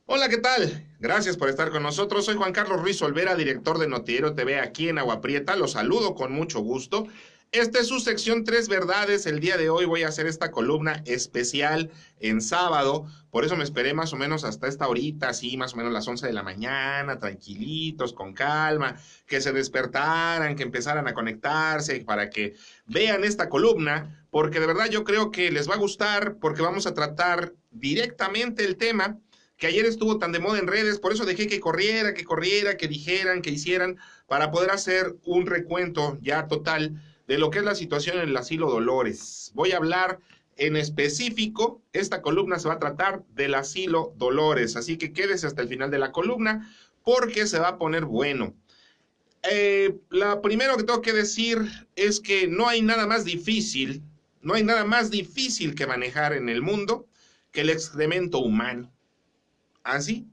Hola, ¿qué tal? Gracias por estar con nosotros. Soy Juan Carlos Ruiz Olvera, director de Noticiero TV aquí en Agua Prieta. Los saludo con mucho gusto. Esta es su sección Tres Verdades. El día de hoy voy a hacer esta columna especial en sábado. Por eso me esperé más o menos hasta esta horita, así más o menos las 11 de la mañana, tranquilitos, con calma, que se despertaran, que empezaran a conectarse para que vean esta columna, porque de verdad yo creo que les va a gustar, porque vamos a tratar directamente el tema que ayer estuvo tan de moda en redes, por eso dejé que dijeran, que hicieran, para poder hacer un recuento ya total de lo que es la situación en el asilo Dolores. Voy a hablar en específico, esta columna se va a tratar del asilo Dolores, así que quédese hasta el final de la columna porque se va a poner bueno. La primero que tengo que decir es que no hay nada más difícil, no hay nada más difícil que manejar en el mundo que el excremento humano. Así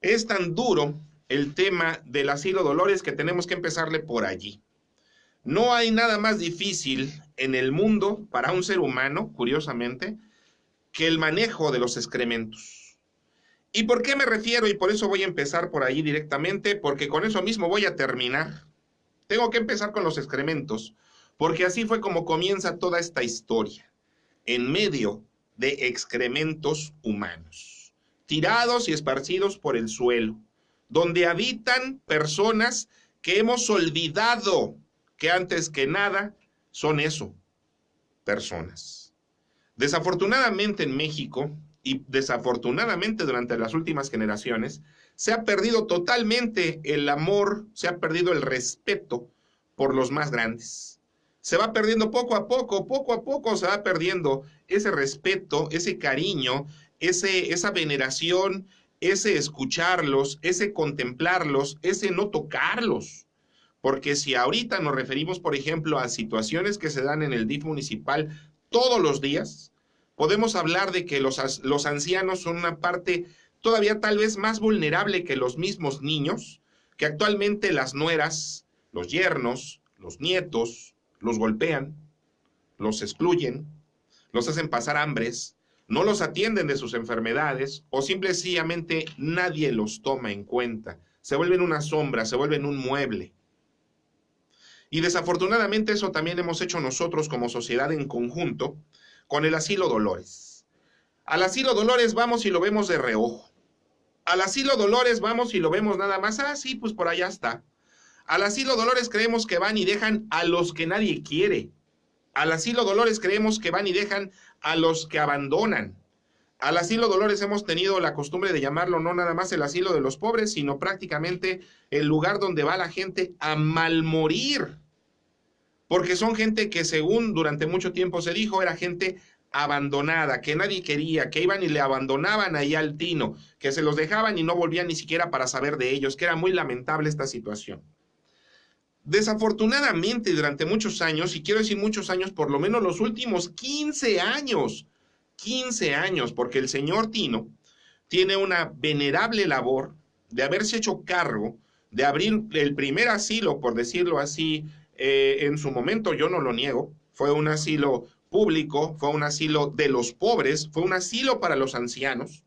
es tan duro el tema del asilo Dolores que tenemos que empezarle por allí. No hay nada más difícil en el mundo para un ser humano, curiosamente, que el manejo de los excrementos. ¿Y por qué me refiero? Y por eso voy a empezar por ahí directamente, porque con eso mismo voy a terminar. Tengo que empezar con los excrementos, porque así fue como comienza toda esta historia, en medio de excrementos humanos, tirados y esparcidos por el suelo, donde habitan personas que hemos olvidado que antes que nada son eso, personas. Desafortunadamente en México y desafortunadamente durante las últimas generaciones se ha perdido totalmente el amor, se ha perdido el respeto por los más grandes. Se va perdiendo poco a poco se va perdiendo ese respeto, ese cariño, esa veneración, ese escucharlos, ese contemplarlos, ese no tocarlos. Porque si ahorita nos referimos, por ejemplo, a situaciones que se dan en el DIF municipal todos los días, podemos hablar de que los ancianos son una parte todavía tal vez más vulnerable que los mismos niños, que actualmente las nueras, los yernos, los nietos, los golpean, los excluyen, los hacen pasar hambres, no los atienden de sus enfermedades o simplemente nadie los toma en cuenta. Se vuelven una sombra, se vuelven un mueble. Y desafortunadamente eso también hemos hecho nosotros como sociedad en conjunto con el asilo Dolores. Al asilo Dolores vamos y lo vemos de reojo. Al asilo Dolores vamos y lo vemos nada más, sí, pues por allá está. Al asilo Dolores creemos que van y dejan a los que nadie quiere. Al asilo Dolores creemos que van y dejan a los que abandonan. Al asilo Dolores hemos tenido la costumbre de llamarlo no nada más el asilo de los pobres, sino prácticamente el lugar donde va la gente a malmorir. Porque son gente que según durante mucho tiempo se dijo era gente abandonada, que nadie quería, que iban y le abandonaban ahí al tino, que se los dejaban y no volvían ni siquiera para saber de ellos, que era muy lamentable esta situación. Desafortunadamente durante muchos años, y quiero decir muchos años, por lo menos los últimos 15 años, porque el señor Tino tiene una venerable labor de haberse hecho cargo de abrir el primer asilo, por decirlo así, en su momento yo no lo niego, fue un asilo público, fue un asilo de los pobres, fue un asilo para los ancianos.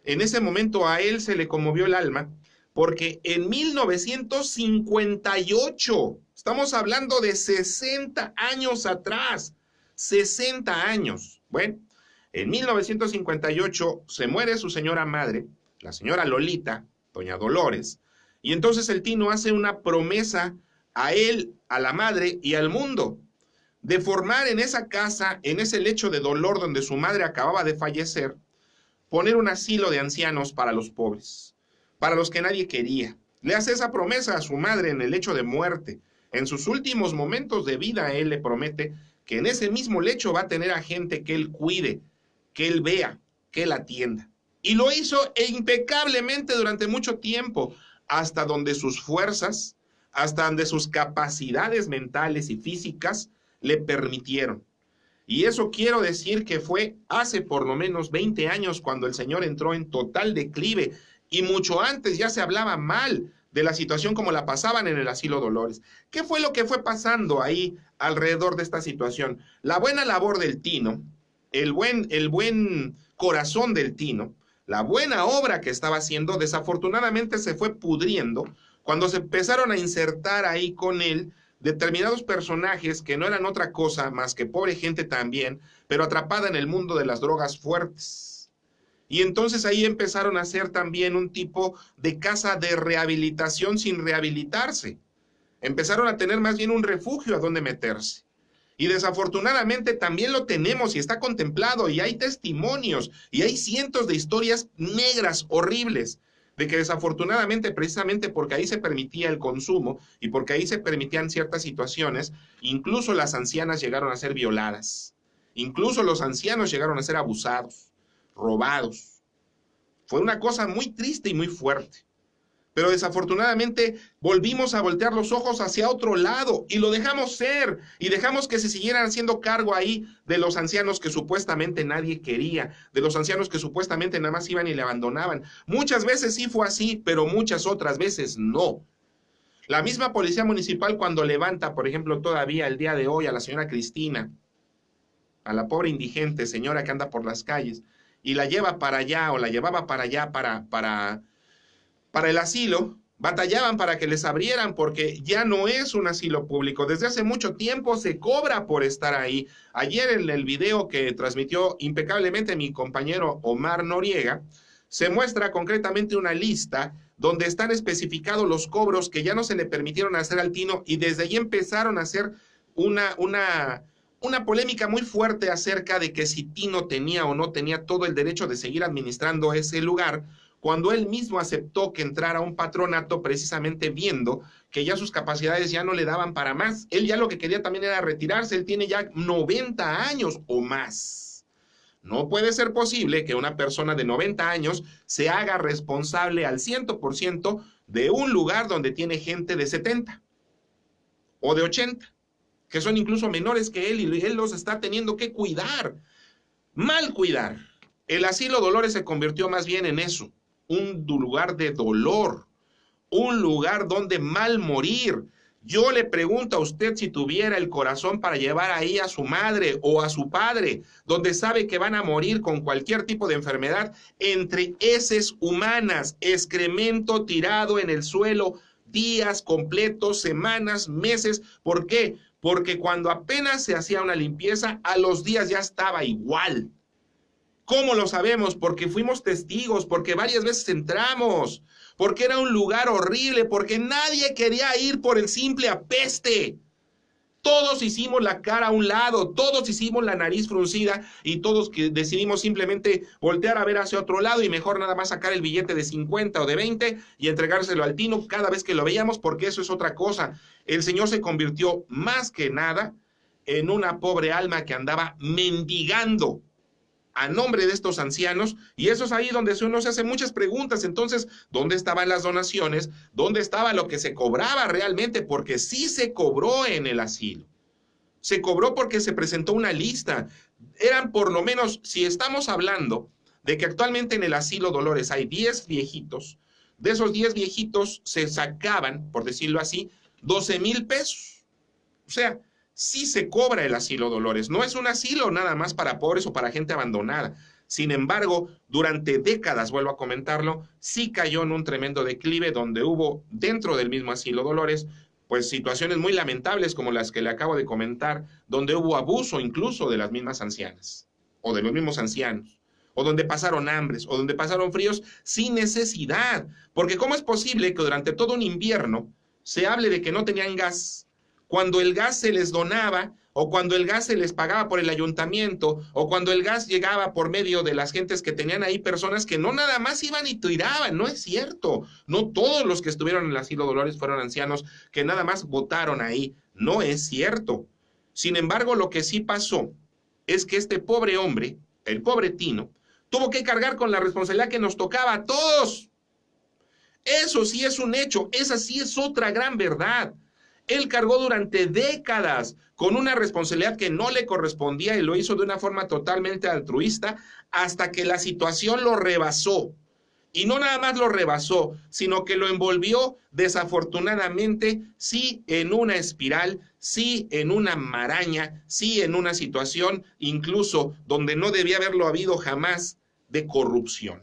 En ese momento a él se le conmovió el alma porque en 1958, estamos hablando de 60 años atrás, 60 años. Bueno, en 1958 se muere su señora madre, la señora Lolita, doña Dolores, y entonces el Tino hace una promesa a él, a la madre y al mundo de formar en esa casa, en ese lecho de dolor donde su madre acababa de fallecer, poner un asilo de ancianos para los pobres, para los que nadie quería. Le hace esa promesa a su madre en el lecho de muerte. En sus últimos momentos de vida, él le promete que en ese mismo lecho va a tener a gente que él cuide, que él vea, que él atienda. Y lo hizo impecablemente durante mucho tiempo, hasta donde sus fuerzas, hasta donde sus capacidades mentales y físicas le permitieron. Y eso quiero decir que fue hace por lo menos 20 años cuando el señor entró en total declive y mucho antes ya se hablaba mal de la situación como la pasaban en el asilo Dolores. ¿Qué fue lo que fue pasando ahí alrededor de esta situación? La buena labor del Tino, el buen corazón del Tino, la buena obra que estaba haciendo, desafortunadamente se fue pudriendo cuando se empezaron a insertar ahí con él determinados personajes que no eran otra cosa más que pobre gente también, pero atrapada en el mundo de las drogas fuertes. Y entonces ahí empezaron a hacer también un tipo de casa de rehabilitación sin rehabilitarse. Empezaron a tener más bien un refugio a donde meterse. Y desafortunadamente también lo tenemos y está contemplado y hay testimonios y hay cientos de historias negras, horribles, de que desafortunadamente, precisamente porque ahí se permitía el consumo y porque ahí se permitían ciertas situaciones, incluso las ancianas llegaron a ser violadas, incluso los ancianos llegaron a ser abusados, robados. Fue una cosa muy triste y muy fuerte. Pero desafortunadamente volvimos a voltear los ojos hacia otro lado y lo dejamos ser y dejamos que se siguieran haciendo cargo ahí de los ancianos que supuestamente nadie quería, de los ancianos que supuestamente nada más iban y le abandonaban. Muchas veces sí fue así, pero muchas otras veces no. La misma policía municipal cuando levanta, por ejemplo, todavía el día de hoy a la señora Cristina, a la pobre indigente señora que anda por las calles, y la lleva para allá o la llevaba para allá para el asilo, batallaban para que les abrieran porque ya no es un asilo público. Desde hace mucho tiempo se cobra por estar ahí. Ayer en el video que transmitió impecablemente mi compañero Omar Noriega, se muestra concretamente una lista donde están especificados los cobros que ya no se le permitieron hacer al Tino y desde ahí empezaron a hacer una polémica muy fuerte acerca de que si Tino tenía o no tenía todo el derecho de seguir administrando ese lugar, cuando él mismo aceptó que entrara a un patronato precisamente viendo que ya sus capacidades ya no le daban para más. Él ya lo que quería también era retirarse, él tiene ya 90 años o más. No puede ser posible que una persona de 90 años se haga responsable al 100% de un lugar donde tiene gente de 70 o de 80, que son incluso menores que él y él los está teniendo que cuidar, mal cuidar. El asilo Dolores se convirtió más bien en eso, un lugar de dolor, un lugar donde mal morir. Yo le pregunto a usted si tuviera el corazón para llevar ahí a su madre o a su padre, donde sabe que van a morir con cualquier tipo de enfermedad, entre heces humanas, excremento tirado en el suelo, días completos, semanas, meses. ¿Por qué? Porque cuando apenas se hacía una limpieza, a los días ya estaba igual. ¿Cómo lo sabemos? Porque fuimos testigos, porque varias veces entramos, porque era un lugar horrible, porque nadie quería ir por el simple apeste. Todos hicimos la cara a un lado, todos hicimos la nariz fruncida y todos que decidimos simplemente voltear a ver hacia otro lado y mejor nada más sacar el billete de 50 o de 20 y entregárselo al Tino cada vez que lo veíamos, porque eso es otra cosa. El señor se convirtió más que nada en una pobre alma que andaba mendigando a nombre de estos ancianos, y eso es ahí donde uno se hace muchas preguntas. Entonces, ¿dónde estaban las donaciones? ¿Dónde estaba lo que se cobraba realmente? Porque sí se cobró en el asilo. Se cobró porque se presentó una lista. Eran por lo menos, si estamos hablando de que actualmente en el asilo Dolores hay 10 viejitos, de esos 10 viejitos se sacaban, por decirlo así, 12,000 pesos. O sea, sí se cobra el asilo Dolores, no es un asilo nada más para pobres o para gente abandonada. Sin embargo, durante décadas, vuelvo a comentarlo, sí cayó en un tremendo declive donde hubo dentro del mismo asilo Dolores, pues situaciones muy lamentables como las que le acabo de comentar, donde hubo abuso incluso de las mismas ancianas o de los mismos ancianos, o donde pasaron hambres, o donde pasaron fríos sin necesidad. Porque ¿cómo es posible que durante todo un invierno se hable de que no tenían gas, cuando el gas se les donaba, o cuando el gas se les pagaba por el ayuntamiento, o cuando el gas llegaba por medio de las gentes que tenían ahí personas que no nada más iban y tiraban? No es cierto. No todos los que estuvieron en el asilo Dolores fueron ancianos que nada más votaron ahí. No es cierto. Sin embargo, lo que sí pasó es que este pobre hombre, el pobre Tino, tuvo que cargar con la responsabilidad que nos tocaba a todos. Eso sí es un hecho, esa sí es otra gran verdad. Él cargó durante décadas con una responsabilidad que no le correspondía y lo hizo de una forma totalmente altruista hasta que la situación lo rebasó. Y no nada más lo rebasó, sino que lo envolvió desafortunadamente, sí, en una espiral, sí, en una maraña, sí, en una situación incluso donde no debía haberlo habido jamás, de corrupción.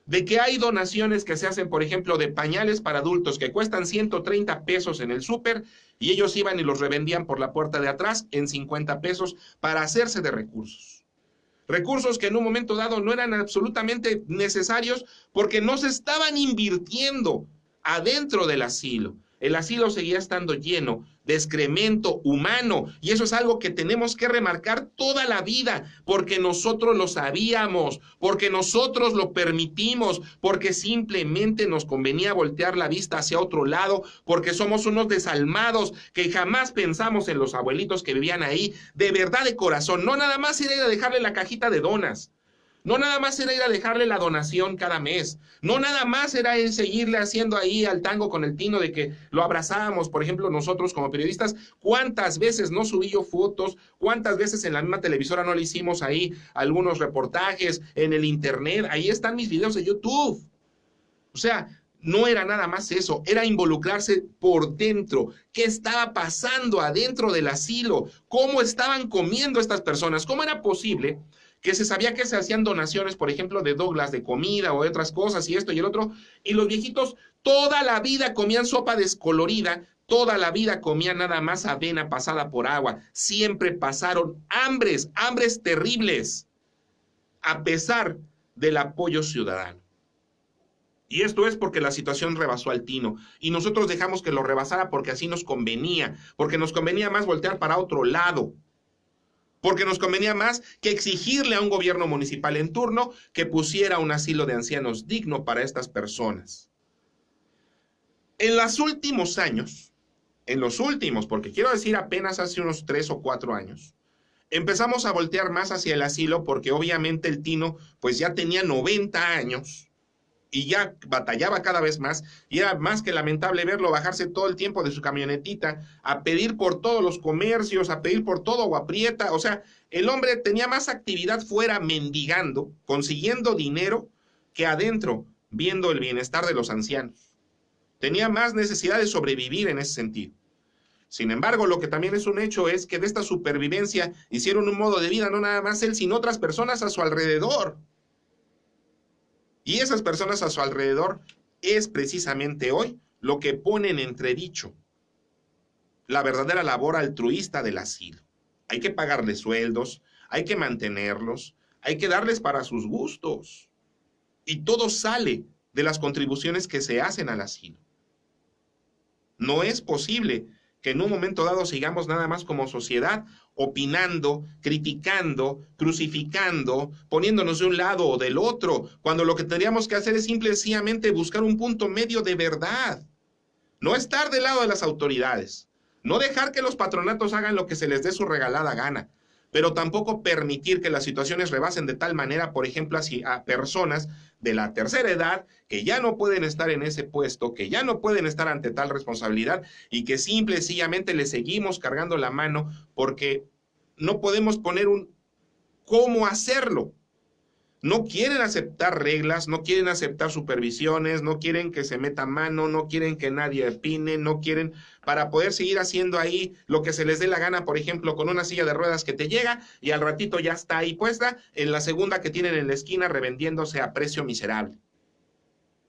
de que hay donaciones que se hacen, por ejemplo, de pañales para adultos que cuestan 130 pesos en el súper y ellos iban y los revendían por la puerta de atrás en 50 pesos para hacerse de recursos. Recursos que en un momento dado no eran absolutamente necesarios porque no se estaban invirtiendo adentro del asilo. El asilo seguía estando lleno de excremento humano y eso es algo que tenemos que remarcar toda la vida porque nosotros lo sabíamos, porque nosotros lo permitimos, porque simplemente nos convenía voltear la vista hacia otro lado, porque somos unos desalmados que jamás pensamos en los abuelitos que vivían ahí, de verdad, de corazón. No nada más era ir a dejarle la cajita de donas. No nada más era ir a dejarle la donación cada mes. No nada más era seguirle haciendo ahí al tango con el tino de que lo abrazábamos, por ejemplo, nosotros como periodistas. ¿Cuántas veces no subí yo fotos? ¿Cuántas veces en la misma televisora no le hicimos ahí algunos reportajes en el internet? Ahí están mis videos de YouTube. O sea, no era nada más eso, era involucrarse por dentro. ¿Qué estaba pasando adentro del asilo? ¿Cómo estaban comiendo estas personas? ¿Cómo era posible que se sabía que se hacían donaciones, por ejemplo, de Douglas, de comida o de otras cosas y esto y el otro, y los viejitos toda la vida comían sopa descolorida, toda la vida comían nada más avena pasada por agua, siempre pasaron hambres terribles, a pesar del apoyo ciudadano? Y esto es porque la situación rebasó al tino y nosotros dejamos que lo rebasara porque así nos convenía, porque nos convenía más voltear para otro lado, porque nos convenía más que exigirle a un gobierno municipal en turno que pusiera un asilo de ancianos digno para estas personas. En los últimos años, porque quiero decir apenas hace unos 3 o 4 años, empezamos a voltear más hacia el asilo porque obviamente el tino pues ya tenía 90 años y ya batallaba cada vez más, y era más que lamentable verlo bajarse todo el tiempo de su camionetita a pedir por todos los comercios, a pedir por todo Agua Prieta. O sea, el hombre tenía más actividad fuera mendigando, consiguiendo dinero, que adentro viendo el bienestar de los ancianos. Tenía más necesidad de sobrevivir en ese sentido. Sin embargo, lo que también es un hecho es que de esta supervivencia hicieron un modo de vida, no nada más él, sino otras personas a su alrededor. Y esas personas a su alrededor es precisamente hoy lo que pone en entredicho la verdadera labor altruista del asilo. Hay que pagarles sueldos, hay que mantenerlos, hay que darles para sus gustos. Y todo sale de las contribuciones que se hacen al asilo. No es posible que en un momento dado sigamos nada más como sociedad opinando, criticando, crucificando, poniéndonos de un lado o del otro, cuando lo que tendríamos que hacer es simplemente buscar un punto medio de verdad. No estar del lado de las autoridades, no dejar que los patronatos hagan lo que se les dé su regalada gana, pero tampoco permitir que las situaciones rebasen de tal manera, por ejemplo, a personas de la tercera edad que ya no pueden estar en ese puesto, que ya no pueden estar ante tal responsabilidad y que simple y sencillamente le seguimos cargando la mano porque no podemos poner un cómo hacerlo. No quieren aceptar reglas, no quieren aceptar supervisiones, no quieren que se meta mano, no quieren que nadie opine, no quieren para poder seguir haciendo ahí lo que se les dé la gana, por ejemplo, con una silla de ruedas que te llega y al ratito ya está ahí puesta, en la segunda que tienen en la esquina revendiéndose a precio miserable.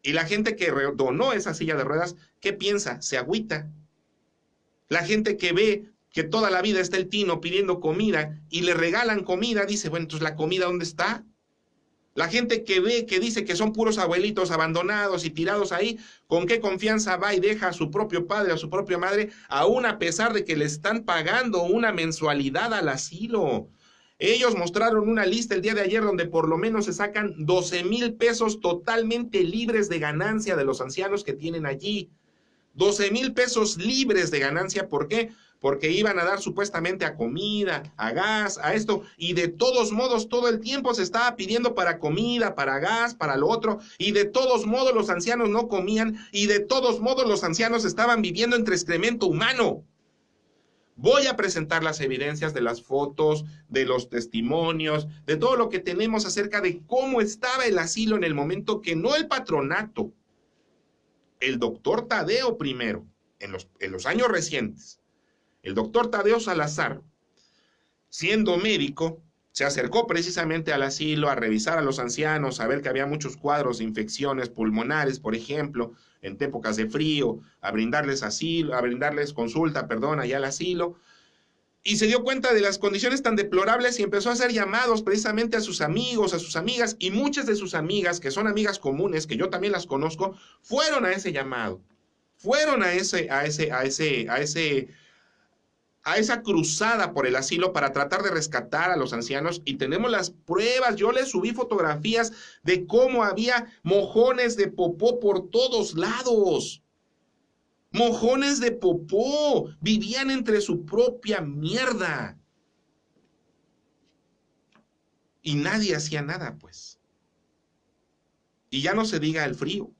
Y la gente que donó esa silla de ruedas, ¿qué piensa? Se agüita. La gente que ve que toda la vida está el tino pidiendo comida y le regalan comida, dice, bueno, entonces la comida ¿dónde está? La gente que ve, que dice que son puros abuelitos abandonados y tirados ahí, ¿con qué confianza va y deja a su propio padre, a su propia madre, aún a pesar de que le están pagando una mensualidad al asilo? Ellos mostraron una lista el día de ayer donde por lo menos se sacan 12,000 pesos totalmente libres de ganancia de los ancianos que tienen allí. 12,000 pesos libres de ganancia, ¿por qué? Porque iban a dar supuestamente a comida, a gas, a esto, y de todos modos todo el tiempo se estaba pidiendo para comida, para gas, para lo otro, y de todos modos los ancianos no comían, y de todos modos los ancianos estaban viviendo entre excremento humano. Voy a presentar las evidencias de las fotos, de los testimonios, de todo lo que tenemos acerca de cómo estaba el asilo en el momento que no el patronato, el doctor Tadeo primero, en los años recientes, el doctor Tadeo Salazar, siendo médico, se acercó precisamente al asilo a revisar a los ancianos, a ver que había muchos cuadros de infecciones pulmonares, por ejemplo, en épocas de frío, a brindarles asilo, a brindarles consulta, perdón, allá al asilo, y se dio cuenta de las condiciones tan deplorables y empezó a hacer llamados precisamente a sus amigos, a sus amigas, y muchas de sus amigas, que son amigas comunes, que yo también las conozco, fueron a ese llamado, fueron a esa cruzada por el asilo para tratar de rescatar a los ancianos, y tenemos las pruebas. Yo les subí fotografías de cómo había mojones de popó por todos lados. Mojones de popó, vivían entre su propia mierda. Y nadie hacía nada, pues. Y ya no se diga el frío,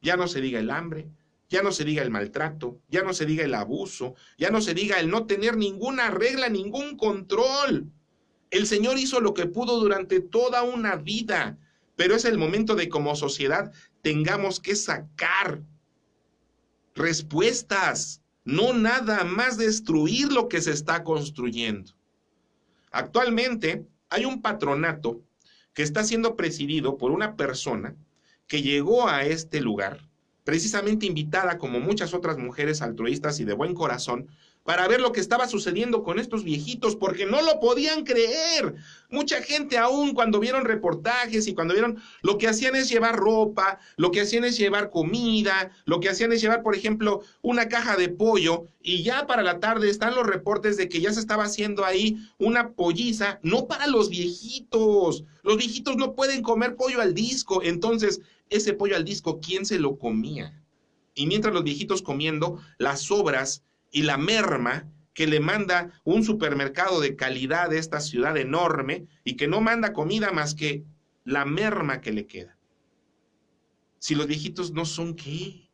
ya no se diga el hambre, ya no se diga el maltrato, ya no se diga el abuso, ya no se diga el no tener ninguna regla, ningún control. El Señor hizo lo que pudo durante toda una vida, pero es el momento de como sociedad tengamos que sacar respuestas, no nada más destruir lo que se está construyendo. Actualmente hay un patronato que está siendo presidido por una persona que llegó a este lugar, precisamente invitada como muchas otras mujeres altruistas y de buen corazón, para ver lo que estaba sucediendo con estos viejitos, porque no lo podían creer. Mucha gente aún cuando vieron reportajes y cuando vieron, lo que hacían es llevar ropa, lo que hacían es llevar comida, lo que hacían es llevar, por ejemplo, una caja de pollo, y ya para la tarde están los reportes de que ya se estaba haciendo ahí una polliza, no para los viejitos no pueden comer pollo al disco. Entonces, ese pollo al disco, ¿quién se lo comía? Y mientras los viejitos comiendo, las sobras y la merma que le manda un supermercado de calidad de esta ciudad enorme y que no manda comida más que la merma que le queda. Si los viejitos no son, ¿qué?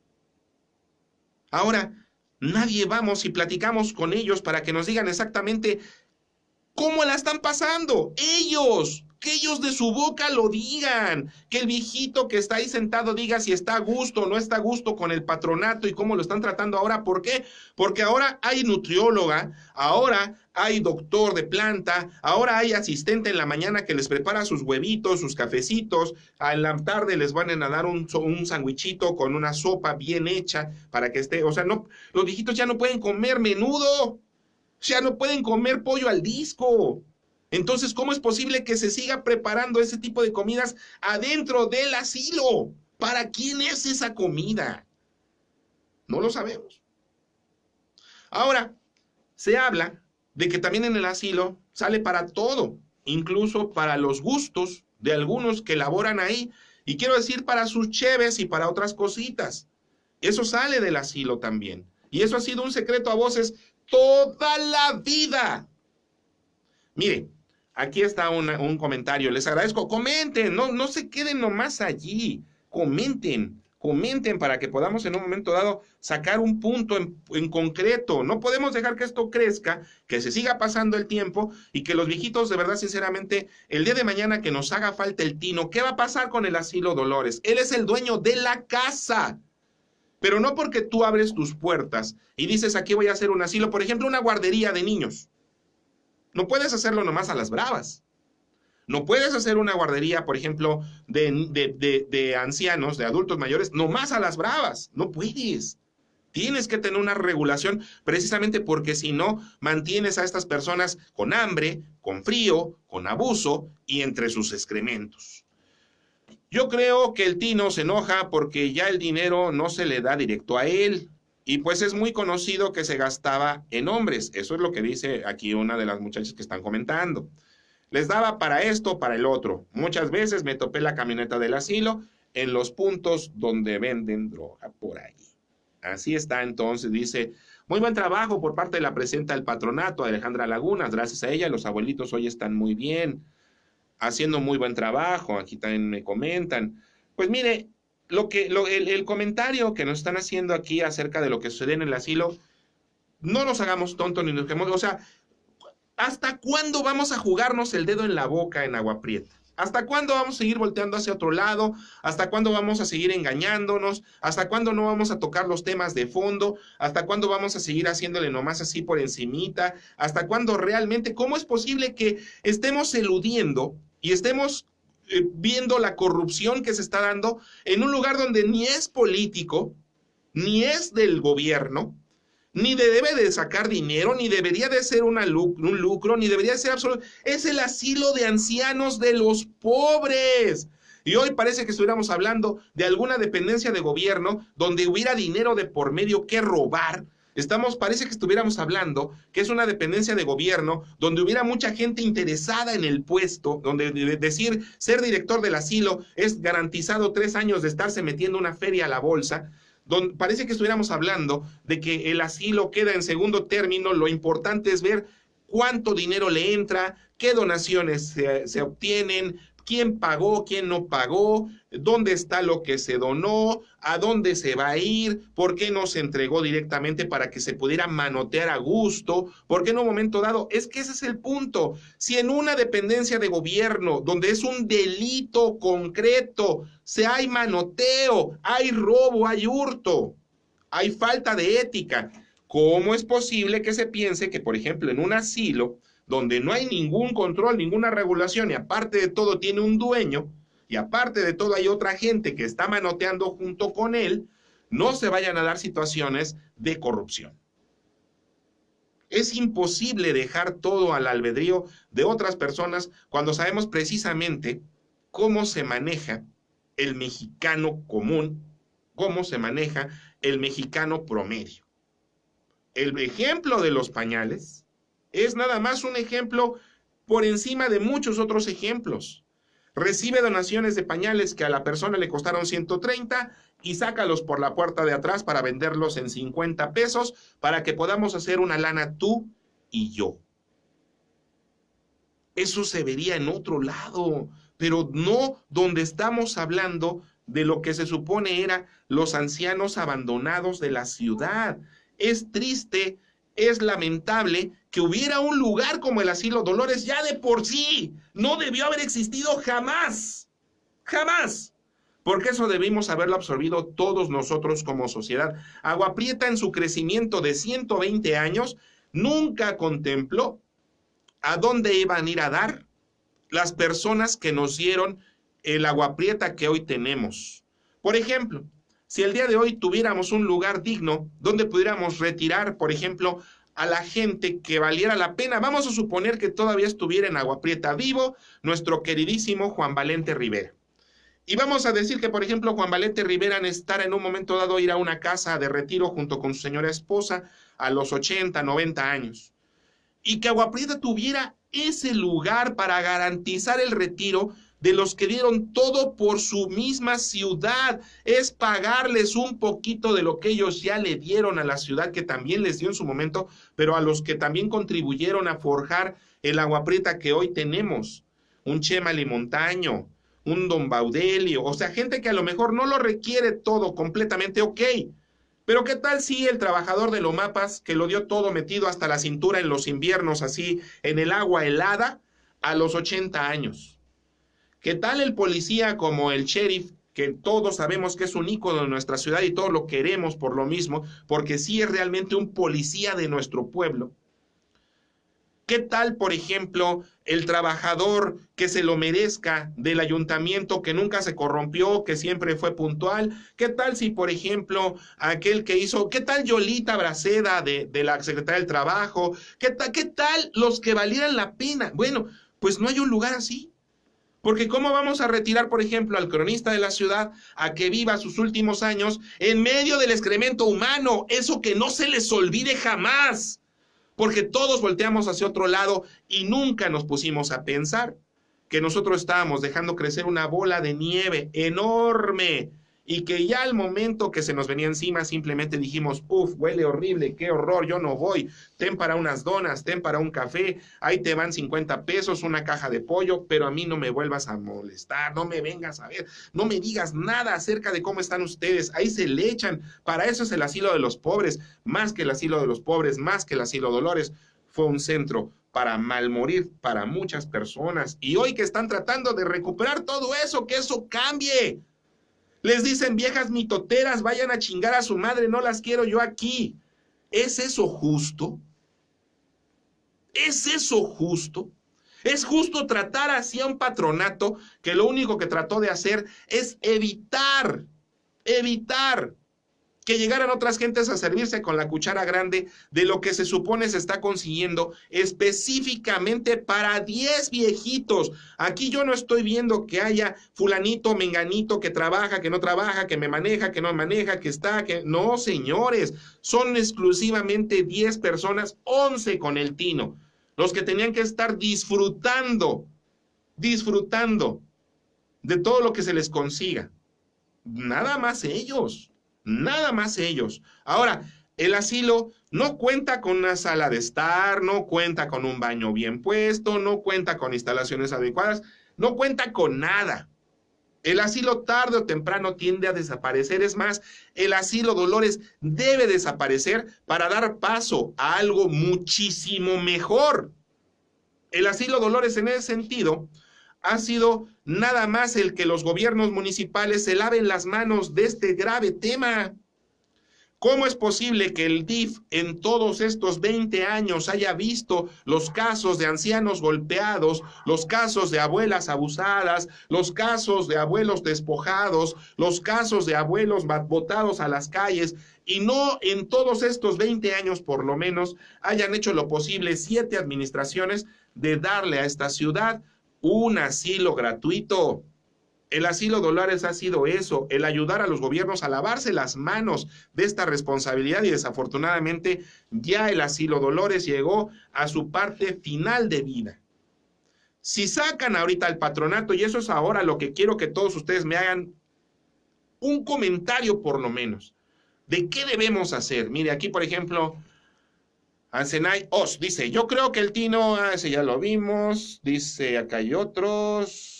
Ahora, nadie vamos y platicamos con ellos para que nos digan exactamente cómo la están pasando. Que ellos de su boca lo digan, que el viejito que está ahí sentado diga si está a gusto o no está a gusto con el patronato y cómo lo están tratando ahora. ¿Por qué? Porque ahora hay nutrióloga, ahora hay doctor de planta, ahora hay asistente en la mañana que les prepara sus huevitos, sus cafecitos, en la tarde les van a dar un sandwichito con una sopa bien hecha para que esté, o sea, no, los viejitos ya no pueden comer menudo, ya no pueden comer pollo al disco. Entonces, ¿cómo es posible que se siga preparando ese tipo de comidas adentro del asilo? ¿Para quién es esa comida? No lo sabemos. Ahora, se habla de que también en el asilo sale para todo, incluso para los gustos de algunos que laboran ahí, y quiero decir para sus cheves y para otras cositas. Eso sale del asilo también. Y eso ha sido un secreto a voces toda la vida. Mire, aquí está un comentario, les agradezco, comenten, no se queden nomás allí, comenten para que podamos en un momento dado sacar un punto en concreto. No podemos dejar que esto crezca, que se siga pasando el tiempo y que los viejitos, de verdad, sinceramente, el día de mañana que nos haga falta el tino, ¿qué va a pasar con el asilo Dolores? Él es el dueño de la casa. Pero no porque tú abres tus puertas y dices, aquí voy a hacer un asilo, por ejemplo, una guardería de niños. No puedes hacerlo nomás a las bravas. No puedes hacer una guardería, por ejemplo, de ancianos, de adultos mayores, nomás a las bravas. No puedes. Tienes que tener una regulación precisamente porque si no, mantienes a estas personas con hambre, con frío, con abuso y entre sus excrementos. Yo creo que el Tino se enoja porque ya el dinero no se le da directo a él. Y pues es muy conocido que se gastaba en hombres. Eso es lo que dice aquí una de las muchachas que están comentando. Les daba para esto, para el otro. Muchas veces me topé la camioneta del asilo en los puntos donde venden droga por ahí. Así está entonces, dice, muy buen trabajo por parte de la presidenta del patronato, Alejandra Lagunas. Gracias a ella, los abuelitos hoy están muy bien, haciendo muy buen trabajo. Aquí también me comentan. Pues mire, el comentario que nos están haciendo aquí acerca de lo que sucede en el asilo, no nos hagamos tontos ni nos quedemos, o sea, ¿hasta cuándo vamos a jugarnos el dedo en la boca en Agua Prieta? ¿Hasta cuándo vamos a seguir volteando hacia otro lado? ¿Hasta cuándo vamos a seguir engañándonos? ¿Hasta cuándo no vamos a tocar los temas de fondo? ¿Hasta cuándo vamos a seguir haciéndole nomás así por encimita? ¿Hasta cuándo realmente? ¿Cómo es posible que estemos eludiendo y estemos viendo la corrupción que se está dando en un lugar donde ni es político, ni es del gobierno, ni debe de sacar dinero, ni debería de ser un lucro, ni debería de ser absoluto? Es el asilo de ancianos de los pobres. Y hoy parece que estuviéramos hablando de alguna dependencia de gobierno donde hubiera dinero de por medio que robar. Parece que estuviéramos hablando que es una dependencia de gobierno donde hubiera mucha gente interesada en el puesto, donde decir ser director del asilo es garantizado 3 años de estarse metiendo una feria a la bolsa. Parece que estuviéramos hablando de que el asilo queda en segundo término, lo importante es ver cuánto dinero le entra, qué donaciones se obtienen, quién pagó, quién no pagó, dónde está lo que se donó, a dónde se va a ir, por qué no se entregó directamente para que se pudiera manotear a gusto, por qué en un momento dado. Es que ese es el punto. Si en una dependencia de gobierno, donde es un delito concreto, hay manoteo, hay robo, hay hurto, hay falta de ética, ¿cómo es posible que se piense que, por ejemplo, en un asilo donde no hay ningún control, ninguna regulación, y aparte de todo tiene un dueño, y aparte de todo hay otra gente que está manoteando junto con él, no se vayan a dar situaciones de corrupción? Es imposible dejar todo al albedrío de otras personas cuando sabemos precisamente cómo se maneja el mexicano común, cómo se maneja el mexicano promedio. El ejemplo de los pañales es nada más un ejemplo por encima de muchos otros ejemplos. Recibe donaciones de pañales que a la persona le costaron 130 y sácalos por la puerta de atrás para venderlos en 50 pesos para que podamos hacer una lana tú y yo. Eso se vería en otro lado, pero no donde estamos hablando de lo que se supone eran los ancianos abandonados de la ciudad. Es triste, es lamentable que hubiera un lugar como el Asilo Dolores. Ya de por sí no debió haber existido jamás, jamás, porque eso debimos haberlo absorbido todos nosotros como sociedad. Agua Prieta, en su crecimiento de 120 años, nunca contempló a dónde iban a ir a dar las personas que nos dieron el Agua Prieta que hoy tenemos. Por ejemplo, si el día de hoy tuviéramos un lugar digno donde pudiéramos retirar, por ejemplo, a la gente que valiera la pena, vamos a suponer que todavía estuviera en Agua Prieta vivo nuestro queridísimo Juan Valente Rivera. Y vamos a decir que, por ejemplo, Juan Valente Rivera necesitara en un momento dado ir a una casa de retiro junto con su señora esposa a los 80, 90 años. Y que Agua Prieta tuviera ese lugar para garantizar el retiro de los que dieron todo por su misma ciudad. Es pagarles un poquito de lo que ellos ya le dieron a la ciudad, que también les dio en su momento, pero a los que también contribuyeron a forjar el Agua Prieta que hoy tenemos. Un Chema Limontaño, un Don Baudelio, o sea, gente que a lo mejor no lo requiere todo completamente, ok. Pero ¿qué tal si el trabajador de Lomapas, que lo dio todo metido hasta la cintura en los inviernos, así, en el agua helada, a los 80 años? ¿Qué tal el policía como el sheriff, que todos sabemos que es un ícono de nuestra ciudad y todos lo queremos por lo mismo, porque sí es realmente un policía de nuestro pueblo? ¿Qué tal, por ejemplo, el trabajador que se lo merezca del ayuntamiento, que nunca se corrompió, que siempre fue puntual? ¿Qué tal si, por ejemplo, aquel que hizo, qué tal Yolita Braceda de la Secretaría del Trabajo? ¿Qué tal los que valieran la pena? Bueno, pues no hay un lugar así. Porque ¿cómo vamos a retirar, por ejemplo, al cronista de la ciudad a que viva sus últimos años en medio del excremento humano? Eso que no se les olvide jamás. Porque todos volteamos hacia otro lado y nunca nos pusimos a pensar que nosotros estábamos dejando crecer una bola de nieve enorme y que ya al momento que se nos venía encima simplemente dijimos, huele horrible, qué horror, yo no voy, ten para unas donas, ten para un café, ahí te van 50 pesos, una caja de pollo, pero a mí no me vuelvas a molestar, no me vengas a ver, no me digas nada acerca de cómo están ustedes, ahí se le echan, para eso es el asilo de los pobres, más que el asilo de los pobres, más que el asilo Dolores. fue un centro para malmorir para muchas personas. Y hoy que están tratando de recuperar todo eso, que eso cambie. Les dicen viejas mitoteras, vayan a chingar a su madre, no las quiero yo aquí. ¿Es eso justo? ¿Es eso justo? ¿Es justo tratar así a un patronato que lo único que trató de hacer es evitar que llegaran otras gentes a servirse con la cuchara grande de lo que se supone se está consiguiendo específicamente para 10 viejitos? Aquí yo no estoy viendo que haya fulanito, menganito, que trabaja, que no trabaja, que me maneja, que no maneja, que está, que... No, señores, son exclusivamente 10 personas, 11 con el Tino, los que tenían que estar disfrutando de todo lo que se les consiga. Nada más ellos. Nada más ellos. Ahora, el asilo no cuenta con una sala de estar, no cuenta con un baño bien puesto, no cuenta con instalaciones adecuadas, no cuenta con nada. El asilo tarde o temprano tiende a desaparecer. Es más, el asilo Dolores debe desaparecer para dar paso a algo muchísimo mejor. El asilo Dolores en ese sentido ha sido nada más el que los gobiernos municipales se laven las manos de este grave tema. ¿Cómo es posible que el DIF en todos estos 20 años haya visto los casos de ancianos golpeados, los casos de abuelas abusadas, los casos de abuelos despojados, los casos de abuelos botados a las calles, y no en todos estos 20 años por lo menos hayan hecho lo posible 7 administraciones de darle a esta ciudad un asilo gratuito? El asilo Dolores ha sido eso, el ayudar a los gobiernos a lavarse las manos de esta responsabilidad, y desafortunadamente ya el asilo Dolores llegó a su parte final de vida. Si sacan ahorita al patronato, y eso es ahora lo que quiero que todos ustedes me hagan un comentario por lo menos, de qué debemos hacer. Mire, aquí por ejemplo, Ansenay Os dice, yo creo que el Tino, ese ya lo vimos, dice, acá hay otros...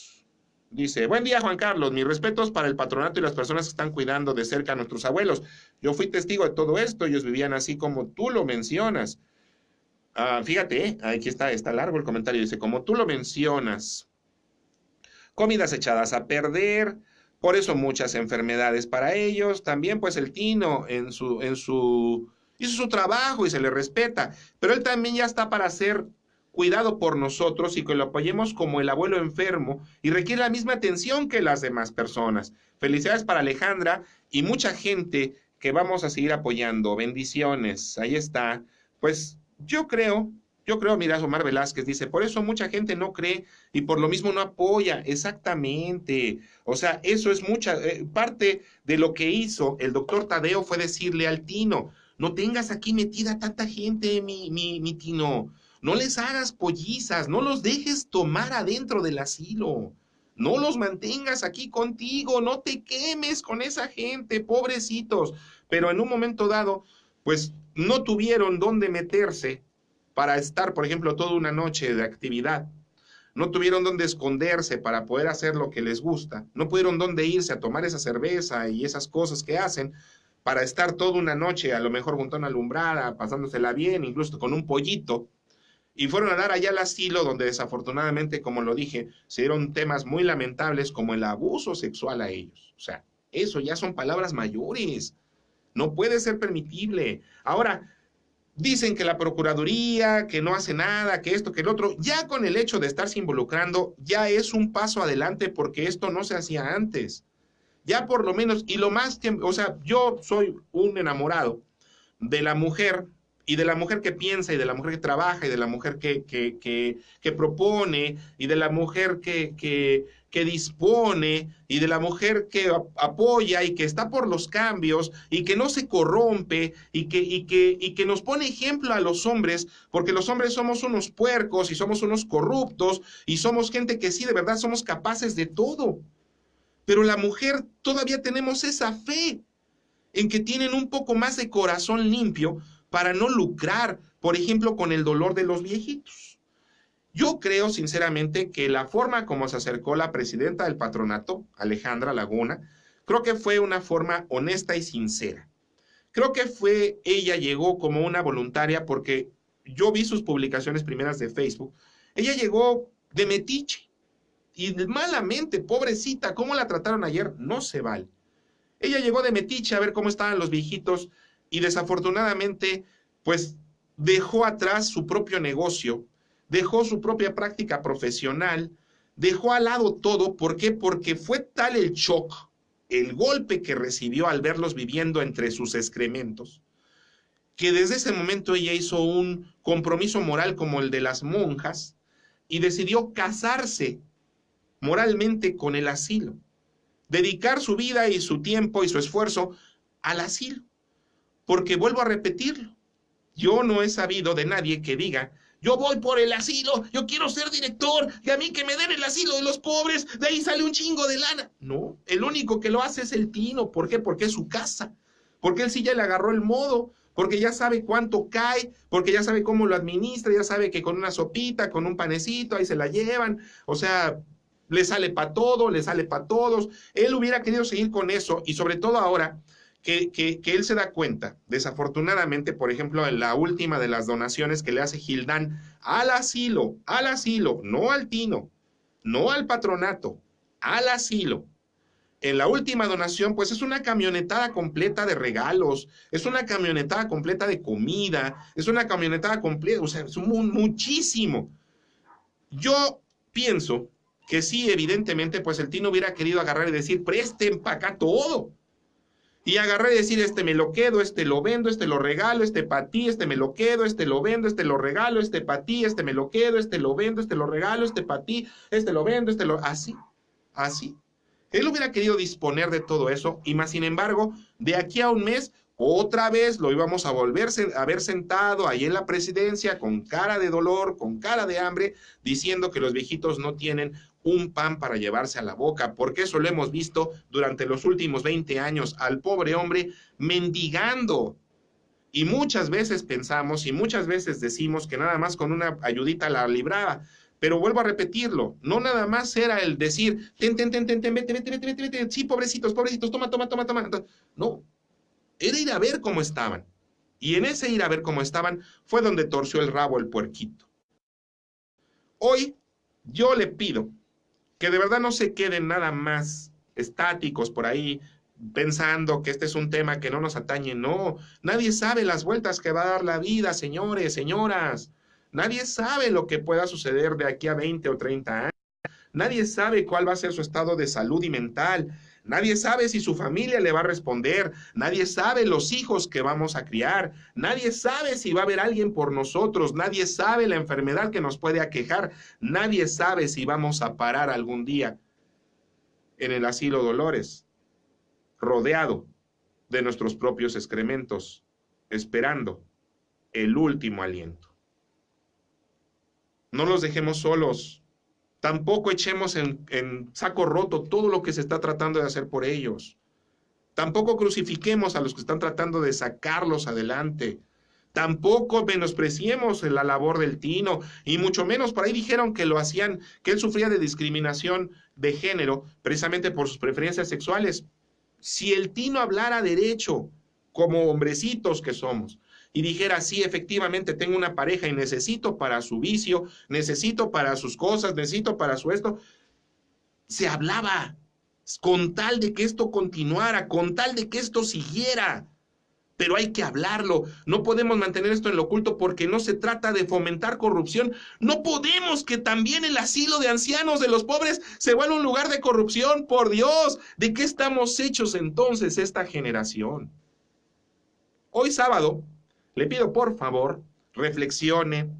Dice, buen día Juan Carlos, mis respetos para el patronato y las personas que están cuidando de cerca a nuestros abuelos. Yo fui testigo de todo esto, ellos vivían así como tú lo mencionas. Fíjate, aquí está largo el comentario, dice, como tú lo mencionas, comidas echadas a perder, por eso muchas enfermedades para ellos. También pues el Tino hizo su trabajo y se le respeta, pero él también ya está para ser cuidado por nosotros y que lo apoyemos como el abuelo enfermo, y requiere la misma atención que las demás personas. Felicidades para Alejandra y mucha gente que vamos a seguir apoyando. Bendiciones, ahí está. Pues yo creo, mira, Omar Velázquez dice, por eso mucha gente no cree y por lo mismo no apoya. Exactamente. O sea, eso es mucha parte de lo que hizo el doctor Tadeo, fue decirle al Tino, no tengas aquí metida tanta gente, mi Tino. No les hagas pollizas, no los dejes tomar adentro del asilo, no los mantengas aquí contigo, no te quemes con esa gente, pobrecitos. Pero en un momento dado, pues no tuvieron dónde meterse para estar, por ejemplo, toda una noche de actividad. No tuvieron dónde esconderse para poder hacer lo que les gusta. No pudieron dónde irse a tomar esa cerveza y esas cosas que hacen para estar toda una noche, a lo mejor junto a una alumbrada, pasándosela bien, incluso con un pollito. Y fueron a dar allá al asilo donde desafortunadamente, como lo dije, se dieron temas muy lamentables como el abuso sexual a ellos. O sea, eso ya son palabras mayores. No puede ser permitible. Ahora, dicen que la Procuraduría, que no hace nada, que esto, que el otro. Ya con el hecho de estarse involucrando, ya es un paso adelante porque esto no se hacía antes. Ya por lo menos, y lo más que, o sea, yo soy un enamorado de la mujer, y de la mujer que piensa, y de la mujer que trabaja, y de la mujer que propone, y de la mujer que dispone, y de la mujer que apoya y que está por los cambios y que no se corrompe y que nos pone ejemplo a los hombres, porque los hombres somos unos puercos y somos unos corruptos y somos gente que sí, de verdad somos capaces de todo. Pero la mujer todavía tenemos esa fe en que tienen un poco más de corazón limpio para no lucrar, por ejemplo, con el dolor de los viejitos. Yo creo sinceramente que la forma como se acercó la presidenta del patronato, Alejandra Laguna, creo que fue una forma honesta y sincera. Creo que ella llegó como una voluntaria porque yo vi sus publicaciones primeras de Facebook, ella llegó de metiche y malamente, pobrecita, ¿cómo la trataron ayer? No se vale. Ella llegó de metiche a ver cómo estaban los viejitos y desafortunadamente, pues dejó atrás su propio negocio, dejó su propia práctica profesional, dejó al lado todo. ¿Por qué? Porque fue tal el shock, el golpe que recibió al verlos viviendo entre sus excrementos, que desde ese momento ella hizo un compromiso moral como el de las monjas y decidió casarse moralmente con el asilo, dedicar su vida y su tiempo y su esfuerzo al asilo. Porque vuelvo a repetirlo, yo no he sabido de nadie que diga, yo voy por el asilo, yo quiero ser director, y a mí que me den el asilo de los pobres, de ahí sale un chingo de lana. No, el único que lo hace es el Tino. ¿Por qué? Porque es su casa, porque él sí ya le agarró el modo, porque ya sabe cuánto cae, porque ya sabe cómo lo administra, ya sabe que con una sopita, con un panecito, ahí se la llevan, o sea, le sale para todo, le sale para todos. Él hubiera querido seguir con eso, y sobre todo ahora que él se da cuenta, desafortunadamente, por ejemplo, en la última de las donaciones que le hace Gildán al asilo, no al Tino, no al patronato, al asilo. En la última donación, pues es una camionetada completa de regalos, es una camionetada completa de comida, es una camionetada completa, o sea, es muchísimo. Yo pienso que sí, evidentemente, pues el Tino hubiera querido agarrar y decir, presten para acá todo. Y agarré y decir, este me lo quedo, este lo vendo, este lo regalo, este para ti, este me lo quedo, este lo vendo, este lo regalo, este para ti, este me lo quedo, este lo vendo, este lo regalo, este para ti, este lo vendo, este lo... Así, así. Él hubiera querido disponer de todo eso y más sin embargo, de aquí a un mes, otra vez lo íbamos a volver a ver sentado ahí en la presidencia con cara de dolor, con cara de hambre, diciendo que los viejitos no tienen un pan para llevarse a la boca, porque eso lo hemos visto durante los últimos 20 años, al pobre hombre mendigando. Y muchas veces pensamos y muchas veces decimos que nada más con una ayudita la libraba. Pero vuelvo a repetirlo, no nada más era el decir, vete, sí, pobrecitos, toma. No, era ir a ver cómo estaban. Y en ese ir a ver cómo estaban fue donde torció el rabo el puerquito. Hoy yo le pido que de verdad no se queden nada más estáticos por ahí pensando que este es un tema que no nos atañe. No, nadie sabe las vueltas que va a dar la vida, señores, señoras. Nadie sabe lo que pueda suceder de aquí a 20 o 30 años. Nadie sabe cuál va a ser su estado de salud y mental. Nadie sabe si su familia le va a responder. Nadie sabe los hijos que vamos a criar. Nadie sabe si va a haber alguien por nosotros. Nadie sabe la enfermedad que nos puede aquejar. Nadie sabe si vamos a parar algún día en el asilo Dolores, rodeado de nuestros propios excrementos, esperando el último aliento. No los dejemos solos. Tampoco echemos en saco roto todo lo que se está tratando de hacer por ellos. Tampoco crucifiquemos a los que están tratando de sacarlos adelante. Tampoco menospreciemos la labor del Tino, y mucho menos por ahí dijeron que lo hacían, que él sufría de discriminación de género, precisamente por sus preferencias sexuales. Si el Tino hablara derecho, como hombrecitos que somos, y dijera, sí, efectivamente tengo una pareja y necesito para su vicio, necesito para sus cosas, necesito para su esto, se hablaba con tal de que esto continuara, con tal de que esto siguiera. Pero hay que hablarlo, no podemos mantener esto en lo oculto porque no se trata de fomentar corrupción. No podemos que también el asilo de ancianos de los pobres se vuelva un lugar de corrupción, por Dios. ¿De qué estamos hechos entonces esta generación? Hoy sábado, le pido por favor, reflexione,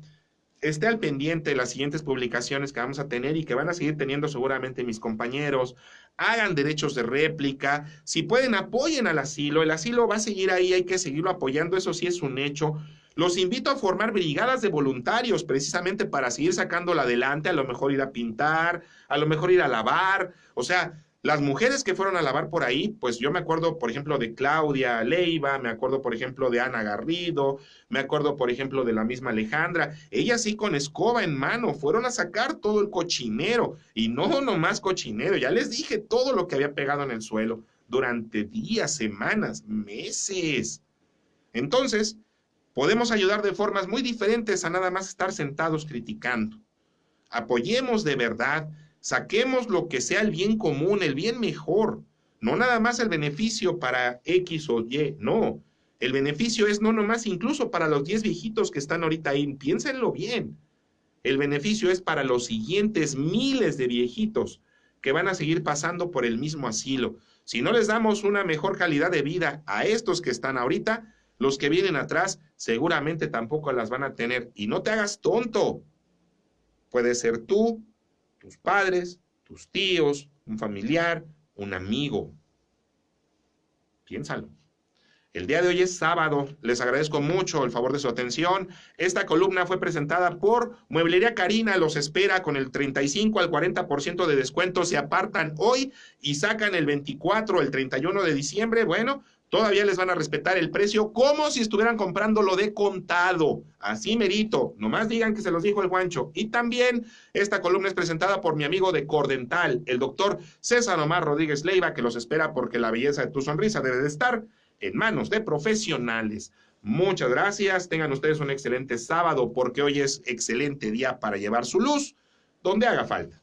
esté al pendiente de las siguientes publicaciones que vamos a tener y que van a seguir teniendo seguramente mis compañeros. Hagan derechos de réplica. Si pueden, apoyen al asilo. El asilo va a seguir ahí, hay que seguirlo apoyando, eso sí es un hecho. Los invito a formar brigadas de voluntarios precisamente para seguir sacándola adelante, a lo mejor ir a pintar, a lo mejor ir a lavar, o sea, las mujeres que fueron a lavar por ahí, pues yo me acuerdo, por ejemplo, de Claudia Leiva, me acuerdo, por ejemplo, de Ana Garrido, me acuerdo, por ejemplo, de la misma Alejandra. Ellas sí con escoba en mano fueron a sacar todo el cochinero, y no nomás cochinero, ya les dije todo lo que había pegado en el suelo durante días, semanas, meses. Entonces, Podemos ayudar de formas muy diferentes a nada más estar sentados criticando. Apoyemos de verdad, saquemos lo que sea el bien común, el bien mejor, no nada más el beneficio para X o Y, no. El beneficio es no nomás incluso para los 10 viejitos que están ahorita ahí, piénsenlo bien. El beneficio es para los siguientes miles de viejitos que van a seguir pasando por el mismo asilo. Si no les damos una mejor calidad de vida a estos que están ahorita, los que vienen atrás seguramente tampoco las van a tener. Y no te hagas tonto. Puede ser tú, tus padres, tus tíos, un familiar, un amigo. Piénsalo. El día de hoy es sábado. Les agradezco mucho el favor de su atención. Esta columna fue presentada por Mueblería Karina. Los espera con el 35 al 40% de descuento. Se apartan hoy y sacan el 24, el 31 de diciembre. Bueno, todavía les van a respetar el precio como si estuvieran comprándolo de contado. Así merito. Nomás digan que se los dijo el Juancho. Y también esta columna es presentada por mi amigo de Cordental, el doctor César Omar Rodríguez Leiva, que los espera porque la belleza de tu sonrisa debe de estar en manos de profesionales. Muchas gracias. Tengan ustedes un excelente sábado porque hoy es excelente día para llevar su luz donde haga falta.